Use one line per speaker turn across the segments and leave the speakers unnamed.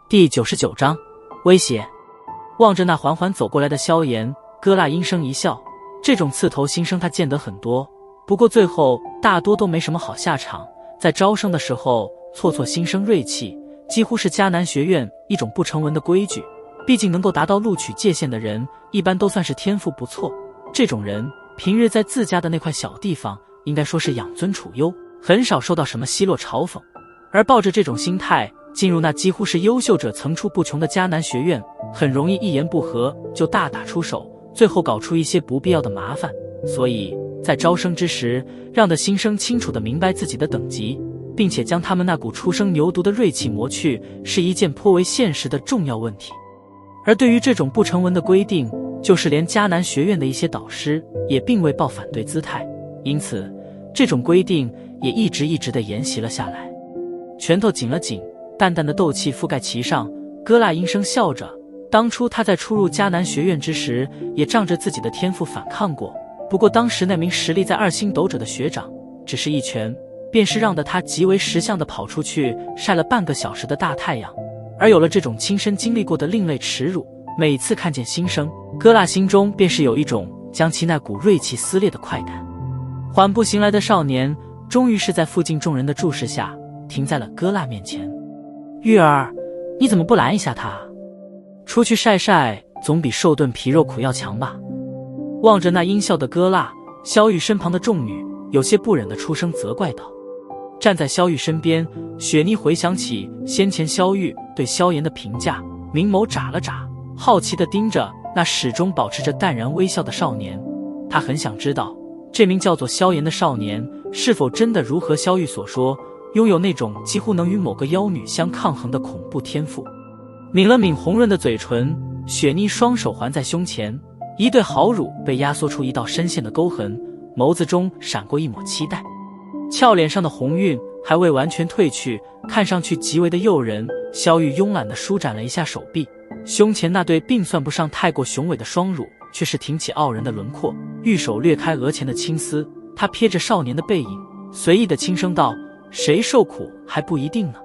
第99章威胁。望着那缓缓走过来的萧炎，哥拉阴声一笑。这种刺头新生他见得很多，不过最后大多都没什么好下场。在招生的时候挫挫新生锐气，几乎是迦南学院一种不成文的规矩。毕竟能够达到录取界限的人，一般都算是天赋不错。这种人平日在自家的那块小地方，应该说是养尊处优，很少受到什么奚落嘲讽。而抱着这种心态进入那几乎是优秀者层出不穷的迦南学院，很容易一言不合就大打出手，最后搞出一些不必要的麻烦。所以在招生之时，让的新生清楚地明白自己的等级，并且将他们那股初生牛犊的锐气磨去，是一件颇为现实的重要问题。而对于这种不成文的规定，就是连迦南学院的一些导师也并未抱反对姿态，因此这种规定也一直地沿袭了下来。拳头紧了紧，淡淡的斗气覆盖其上，哥拉阴声笑着。当初他在初入迦南学院之时，也仗着自己的天赋反抗过，不过当时那名实力在2星斗者的学长，只是一拳便是让得他极为识相地跑出去晒了半个小时的大太阳。而有了这种亲身经历过的另类耻辱，每次看见新生，哥拉心中便是有一种将其那股锐气撕裂的快感。缓步行来的少年终于是在附近众人的注视下停在了哥拉面前。玉儿，你怎么不拦一下他？出去晒晒总比受顿皮肉苦要强吧。望着那阴笑的哥拉，萧玉身旁的众女有些不忍地出声责怪道。站在萧玉身边，雪妮回想起先前萧玉对萧炎的评价，明眸眨了眨，好奇地盯着那始终保持着淡然微笑的少年。他很想知道这名叫做萧炎的少年是否真的如和萧玉所说，拥有那种几乎能与某个妖女相抗衡的恐怖天赋。抿了抿红润的嘴唇，雪妮双手环在胸前，一对好乳被压缩出一道深陷的沟痕，眸子中闪过一抹期待。俏脸上的红晕还未完全褪去，看上去极为的诱人。萧玉慵懒地舒展了一下手臂，胸前那对并算不上太过雄伟的双乳却是挺起傲人的轮廓，玉手掠开额前的青丝。他瞥着少年的背影，随意地轻声道：谁受苦还不一定呢。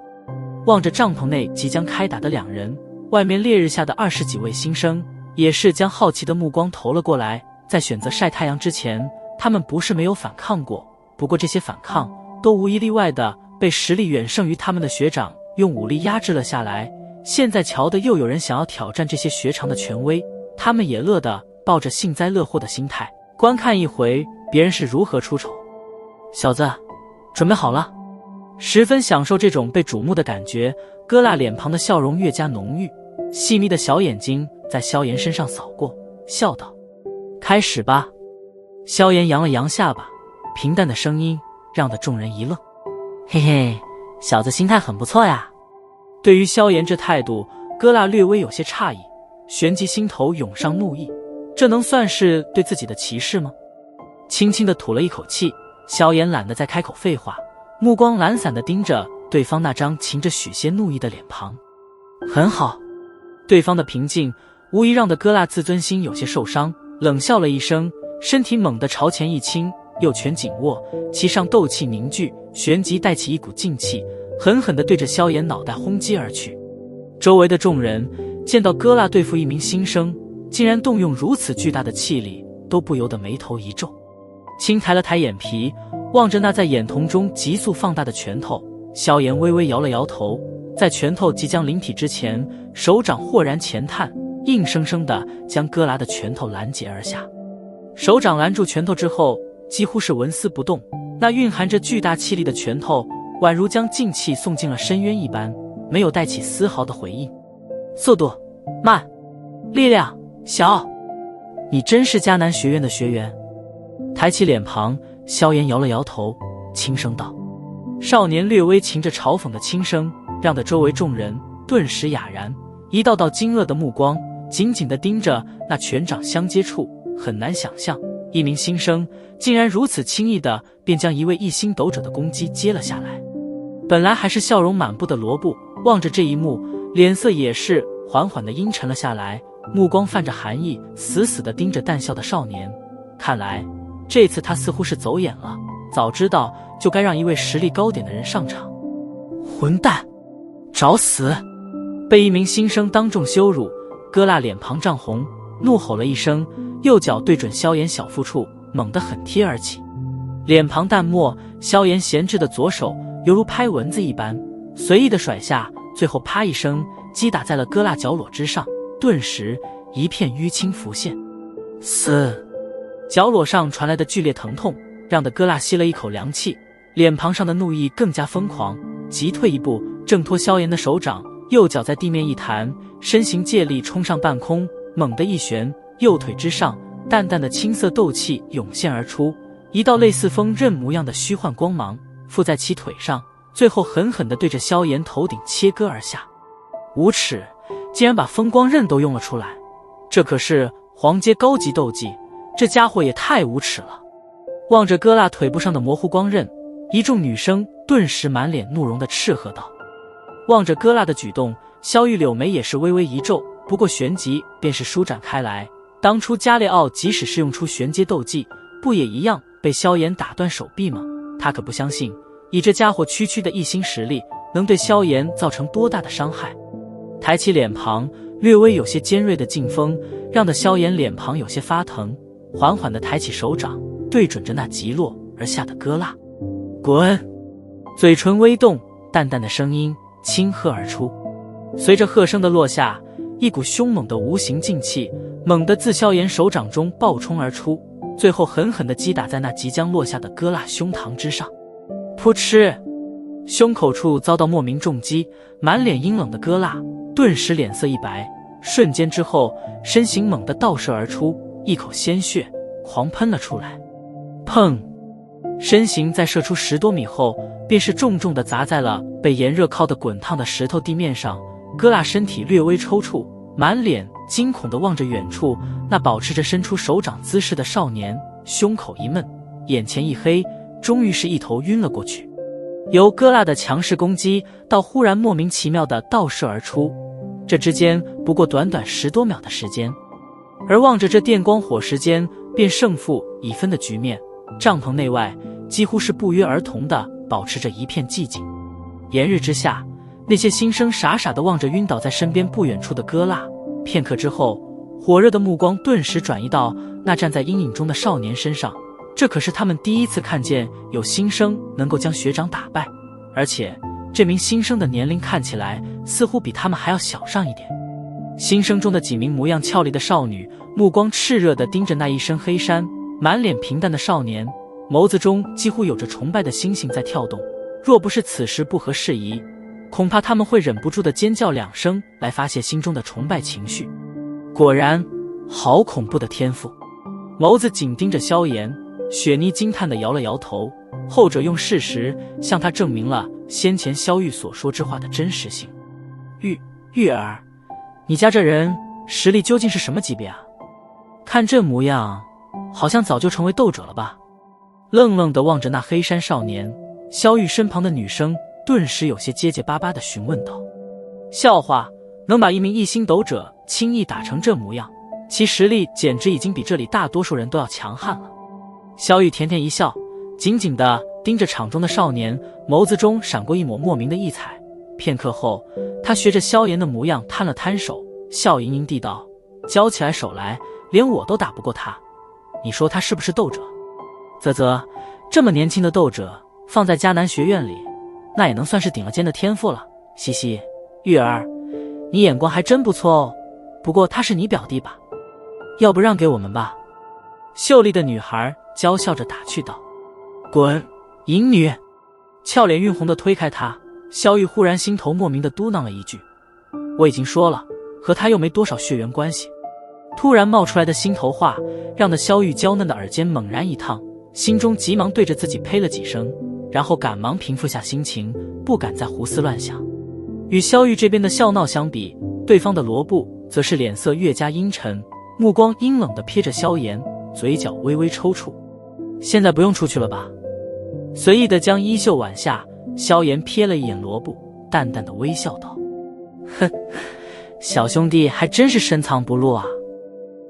望着帐篷内即将开打的两人，外面烈日下的20几位新生也是将好奇的目光投了过来。在选择晒太阳之前，他们不是没有反抗过，不过这些反抗都无一例外的被实力远胜于他们的学长用武力压制了下来。现在瞧的又有人想要挑战这些学长的权威，他们也乐得抱着幸灾乐祸的心态观看一回别人是如何出丑。小子，准备好了？十分享受这种被瞩目的感觉，哥拉脸庞的笑容越加浓郁，细密的小眼睛在萧炎身上扫过，笑道：开始吧。萧炎扬了扬下巴，平淡的声音让得众人一愣。嘿嘿，小子心态很不错呀。对于萧炎这态度，哥拉略微有些诧异，旋即心头涌上怒意，这能算是对自己的歧视吗？轻轻地吐了一口气，萧炎懒得再开口废话，目光懒散地盯着对方那张噙着许些怒意的脸庞。很好。对方的平静无疑让得哥拉自尊心有些受伤，冷笑了一声，身体猛地朝前一倾，右拳紧握，其上斗气凝聚，旋即带起一股劲气，狠狠地对着萧炎脑袋轰击而去。周围的众人见到哥拉对付一名新生竟然动用如此巨大的气力，都不由得眉头一皱，轻抬了抬眼皮，望着那在眼瞳中急速放大的拳头，萧炎微微摇了摇头，在拳头即将临体之前，手掌豁然前探，硬生生地将哥拉的拳头拦截而下。手掌拦住拳头之后，几乎是纹丝不动，那蕴含着巨大气力的拳头宛如将劲气送进了深渊一般，没有带起丝毫的回应。速度慢，力量小。你真是迦南学院的学员？抬起脸庞，萧炎摇了摇头，轻声道。少年略微噙着嘲讽的轻声，让得周围众人顿时哑然，一道道惊愕的目光紧紧地盯着那拳掌相接处。很难想象一名新生竟然如此轻易地便将一位1星斗者的攻击接了下来。本来还是笑容满布的罗布望着这一幕，脸色也是缓缓地阴沉了下来，目光泛着寒意，死死地盯着淡笑的少年。看来这次他似乎是走眼了，早知道就该让一位实力高点的人上场。混蛋，找死！被一名新生当众羞辱，哥辣脸庞涨红，怒吼了一声，右脚对准萧炎小腹处猛地狠踢而起。脸庞淡漠，萧炎闲置的左手犹如拍蚊子一般随意的甩下，最后啪一声击打在了哥辣脚裸之上，顿时一片淤青浮现。嘶！脚裸上传来的剧烈疼痛让的哥辣吸了一口凉气，脸庞上的怒意更加疯狂，急退一步挣脱萧炎的手掌，右脚在地面一弹，身形借力冲上半空，猛地一旋，右腿之上淡淡的青色斗气涌现而出，一道类似锋刃模样的虚幻光芒附在其腿上，最后狠狠地对着萧炎头顶切割而下。无耻，竟然把风光刃都用了出来，这可是黄阶高级斗技，这家伙也太无耻了。望着哥辣腿部上的模糊光刃，一众女生顿时满脸怒容地斥喝道。望着哥辣的举动，萧玉柳眉也是微微一皱，不过旋即便是舒展开来。当初加列奥即使是用出玄阶斗技，不也一样被萧炎打断手臂吗？他可不相信以这家伙区区的一星实力能对萧炎造成多大的伤害。抬起脸庞，略微有些尖锐的劲风让的萧炎脸庞有些发疼，缓缓地抬起手掌对准着那击落而下的哥辣。滚！嘴唇微动，淡淡的声音轻喝而出。随着喝声的落下，一股凶猛的无形劲气猛地自萧炎手掌中爆冲而出，最后狠狠地击打在那即将落下的哥辣胸膛之上。噗嗤！胸口处遭到莫名重击，满脸阴冷的哥辣顿时脸色一白，瞬间之后身形猛地倒射而出，一口鲜血狂喷了出来。砰！身形在射出10多米后，便是重重地砸在了被炎热烤得滚烫的石头地面上。哥辣身体略微抽搐，满脸惊恐地望着远处那保持着伸出手掌姿势的少年，胸口一闷，眼前一黑，终于是一头晕了过去。由哥辣的强势攻击到忽然莫名其妙的倒射而出，这之间不过短短10多秒的时间。而望着这电光火石间便胜负已分的局面，帐篷内外几乎是不约而同地保持着一片寂静。炎日之下，那些新生傻傻地望着晕倒在身边不远处的哥辣，片刻之后，火热的目光顿时转移到那站在阴影中的少年身上。这可是他们第一次看见有新生能够将学长打败，而且这名新生的年龄看起来似乎比他们还要小上一点。新生中的几名模样俏丽的少女目光炽热地盯着那一身黑衫满脸平淡的少年，眸子中几乎有着崇拜的星星在跳动。若不是此时不合时宜，恐怕他们会忍不住地尖叫2声来发泄心中的崇拜情绪。果然，好恐怖的天赋！眸子紧盯着萧炎，雪妮惊叹地摇了摇头，后者用事实向他证明了先前萧玉所说之话的真实性。玉儿，你家这人实力究竟是什么级别啊？看这模样，好像早就成为斗者了吧？愣愣地望着那黑衫少年，萧玉身旁的女生顿时有些结结巴巴地询问道：笑话，能把一名一星斗者轻易打成这模样，其实力简直已经比这里大多数人都要强悍了。萧玉甜甜一笑，紧紧地盯着场中的少年，眸子中闪过一抹莫名的异彩。片刻后，他学着萧炎的模样摊了摊手，笑盈盈地道：交起来手来，连我都打不过他，你说他是不是斗者？啧，这么年轻的斗者放在迦南学院里，那也能算是顶了尖的天赋了。嘻嘻，玉儿，你眼光还真不错哦。不过他是你表弟吧？要不让给我们吧？秀丽的女孩娇笑着打趣道。滚，淫女！俏脸晕红地推开他，萧玉忽然心头莫名地嘟囔了一句：我已经说了，和他又没多少血缘关系。突然冒出来的心头话让的萧玉娇嫩的耳尖猛然一烫，心中急忙对着自己呸了几声，然后赶忙平复下心情，不敢再胡思乱想。与萧玉这边的笑闹相比，对方的罗布则是脸色越加阴沉，目光阴冷地瞥着萧炎，嘴角微微抽搐。现在不用出去了吧？随意地将衣袖挽下，萧炎瞥了一眼罗布，淡淡的微笑道：哼，小兄弟还真是深藏不露啊。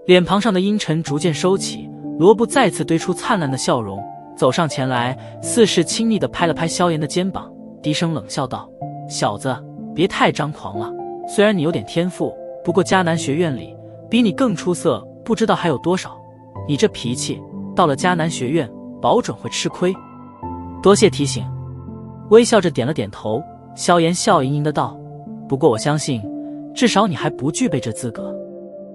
脸庞上的阴沉逐渐收起，罗布再次堆出灿烂的笑容，走上前来，似是亲昵地拍了拍萧炎的肩膀，低声冷笑道：小子，别太张狂了，虽然你有点天赋，不过迦南学院里比你更出色不知道还有多少。你这脾气到了迦南学院保准会吃亏。多谢提醒。微笑着点了点头，萧炎笑盈盈的道，不过我相信至少你还不具备这资格。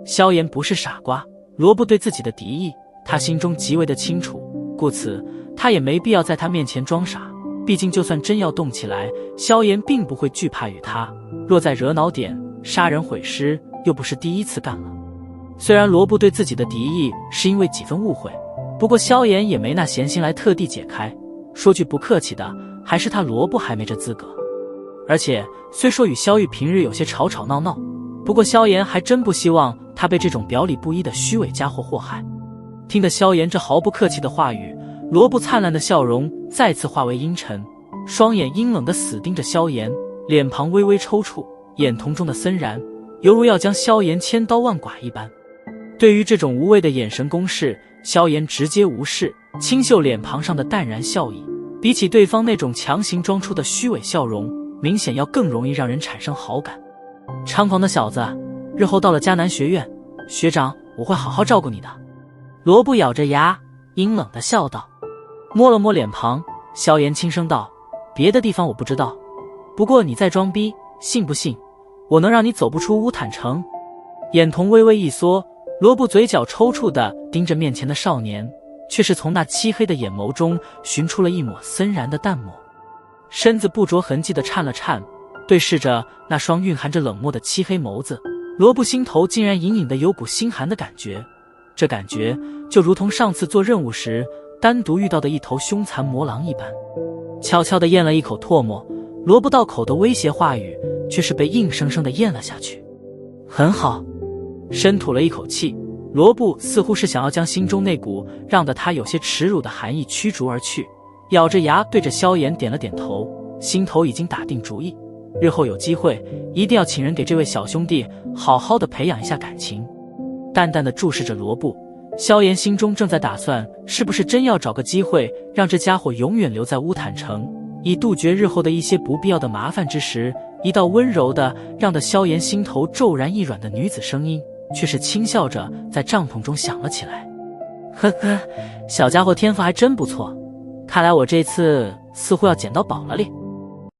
萧炎不是傻瓜，罗布对自己的敌意他心中极为的清楚，故此他也没必要在他面前装傻。毕竟就算真要动起来，萧炎并不会惧怕于他，若再惹恼点，杀人毁尸又不是第一次干了。虽然罗布对自己的敌意是因为几分误会，不过萧炎也没那闲心来特地解开。说句不客气的，还是他罗布还没这资格。而且虽说与萧玉平日有些吵吵闹闹，不过萧炎还真不希望他被这种表里不一的虚伪家伙祸害。听得萧炎这毫不客气的话语，罗布灿烂的笑容再次化为阴沉，双眼阴冷地死盯着萧炎，脸庞微微抽搐，眼瞳中的森然犹如要将萧炎千刀万剐一般。对于这种无谓的眼神攻势，萧炎直接无视，清秀脸庞上的淡然笑意，比起对方那种强行装出的虚伪笑容，明显要更容易让人产生好感。猖狂的小子，日后到了迦南学院，学长我会好好照顾你的。罗布咬着牙阴冷地笑道。摸了摸脸庞，萧炎轻声道，别的地方我不知道，不过你再装逼，信不信我能让你走不出乌坦城？眼瞳微微一缩，罗布嘴角抽搐地盯着面前的少年，却是从那漆黑的眼眸中寻出了一抹森然的淡漠，身子不着痕迹地颤了颤，对视着那双蕴含着冷漠的漆黑眸子，罗布心头竟然隐隐的有股心寒的感觉。这感觉就如同上次做任务时单独遇到的一头凶残魔狼一般。悄悄地咽了一口唾沫，罗布到口的威胁话语却是被硬生生地咽了下去。很好。深吐了一口气，罗布似乎是想要将心中那股让得他有些耻辱的寒意驱逐而去，咬着牙对着萧炎点了点头，心头已经打定主意，日后有机会一定要请人给这位小兄弟好好的培养一下感情。淡淡的注视着罗布，萧炎心中正在打算是不是真要找个机会让这家伙永远留在乌坦城，以杜绝日后的一些不必要的麻烦之时，一道温柔的让得萧炎心头骤然一软的女子声音却是轻笑着在帐篷中响了起来。呵呵，小家伙天赋还真不错，看来我这次似乎要捡到宝了哩。